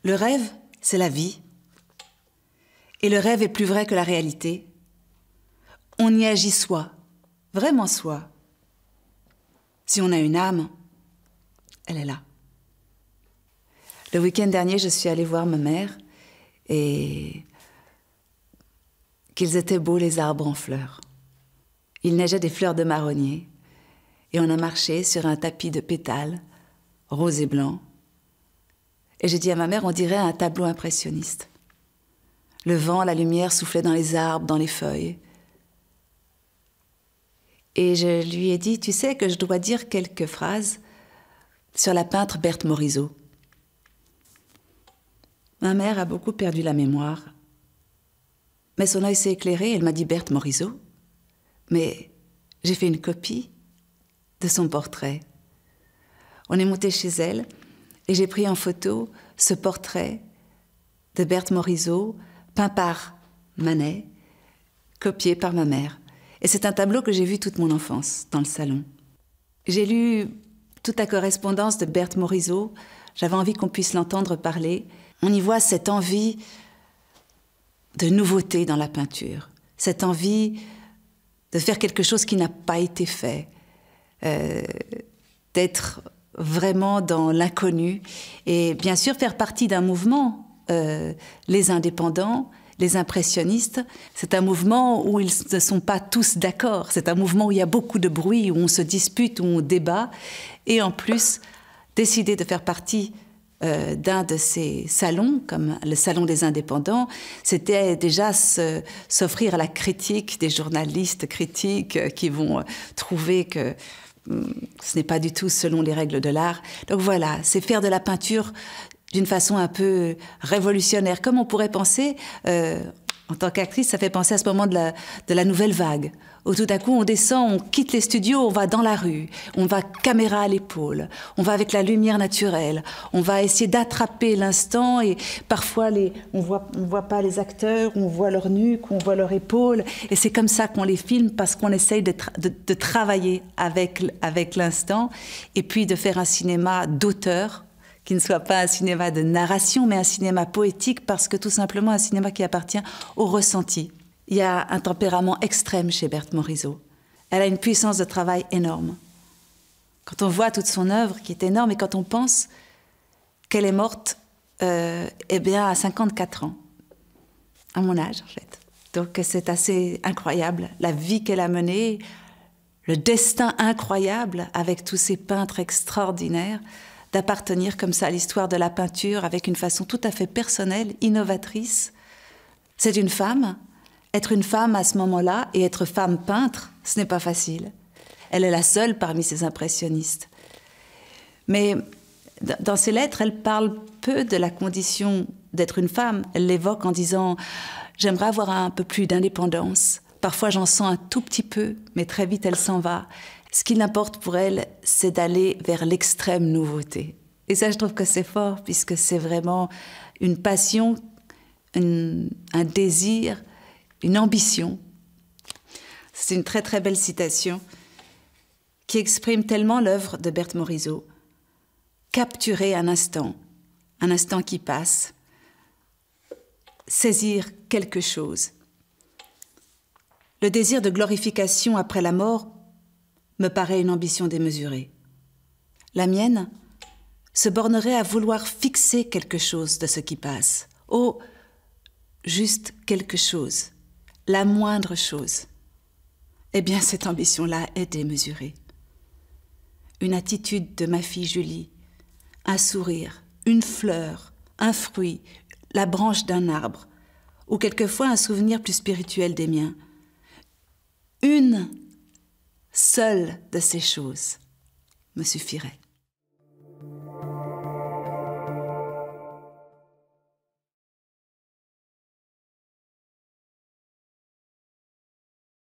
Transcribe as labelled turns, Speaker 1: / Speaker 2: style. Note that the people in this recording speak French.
Speaker 1: Le rêve, c'est la vie. Et le rêve est plus vrai que la réalité. On y agit soi, vraiment soi. Si on a une âme, elle est là. Le week-end dernier, je suis allée voir ma mère et qu'ils étaient beaux les arbres en fleurs. Il neigeait des fleurs de marronnier et on a marché sur un tapis de pétales, rose et blanc. Et j'ai dit à ma mère, on dirait un tableau impressionniste. Le vent, la lumière soufflaient dans les arbres, dans les feuilles. Et je lui ai dit, tu sais que je dois dire quelques phrases sur la peintre Berthe Morisot. Ma mère a beaucoup perdu la mémoire. Mais son œil s'est éclairé, elle m'a dit Berthe Morisot. Mais j'ai fait une copie de son portrait. On est monté chez elle et j'ai pris en photo ce portrait de Berthe Morisot, peint par Manet, copié par ma mère. Et c'est un tableau que j'ai vu toute mon enfance dans le salon. J'ai lu toute la correspondance de Berthe Morisot. J'avais envie qu'on puisse l'entendre parler. On y voit cette envie de nouveauté dans la peinture, cette envie de faire quelque chose qui n'a pas été fait, d'être vraiment dans l'inconnu et bien sûr faire partie d'un mouvement, les indépendants, les impressionnistes. C'est un mouvement où ils ne sont pas tous d'accord, c'est un mouvement où il y a beaucoup de bruit, où on se dispute, où on débat et en plus décider de faire partie d'un de ces salons, comme le Salon des indépendants, c'était déjà s'offrir à la critique des journalistes critiques qui vont trouver que ce n'est pas du tout selon les règles de l'art. Donc voilà, c'est faire de la peinture d'une façon un peu révolutionnaire. Comme on pourrait penser, en tant qu'actrice, ça fait penser à ce moment de la nouvelle vague, où tout à coup on descend, on quitte les studios, on va dans la rue, on va caméra à l'épaule, on va avec la lumière naturelle, on va essayer d'attraper l'instant et parfois on voit pas les acteurs, on voit leur nuque, on voit leur épaule et c'est comme ça qu'on les filme parce qu'on essaye de travailler avec l'instant et puis de faire un cinéma d'auteur qui ne soit pas un cinéma de narration, mais un cinéma poétique, parce que tout simplement un cinéma qui appartient au ressenti. Il y a un tempérament extrême chez Berthe Morisot. Elle a une puissance de travail énorme. Quand on voit toute son œuvre, qui est énorme, et quand on pense qu'elle est morte eh bien, à 54 ans, à mon âge en fait. Donc c'est assez incroyable, la vie qu'elle a menée, le destin incroyable avec tous ces peintres extraordinaires, d'appartenir comme ça à l'histoire de la peinture avec une façon tout à fait personnelle, innovatrice. C'est une femme. Être une femme à ce moment-là et être femme peintre, ce n'est pas facile. Elle est la seule parmi ces impressionnistes. Mais dans ses lettres, elle parle peu de la condition d'être une femme. Elle l'évoque en disant « J'aimerais avoir un peu plus d'indépendance. Parfois, j'en sens un tout petit peu, mais très vite, elle s'en va. » Ce qui l'importe pour elle, c'est d'aller vers l'extrême nouveauté. Et ça, je trouve que c'est fort, puisque c'est vraiment une passion, un désir, une ambition. C'est une très très belle citation qui exprime tellement l'œuvre de Berthe Morisot. Capturer un instant qui passe, saisir quelque chose. Le désir de glorification après la mort me paraît une ambition démesurée. La mienne se bornerait à vouloir fixer quelque chose de ce qui passe. Oh, juste quelque chose, la moindre chose. Eh bien, cette ambition-là est démesurée. Une attitude de ma fille Julie, un sourire, une fleur, un fruit, la branche d'un arbre, ou quelquefois un souvenir plus spirituel des miens. Une seule de ces choses me suffirait.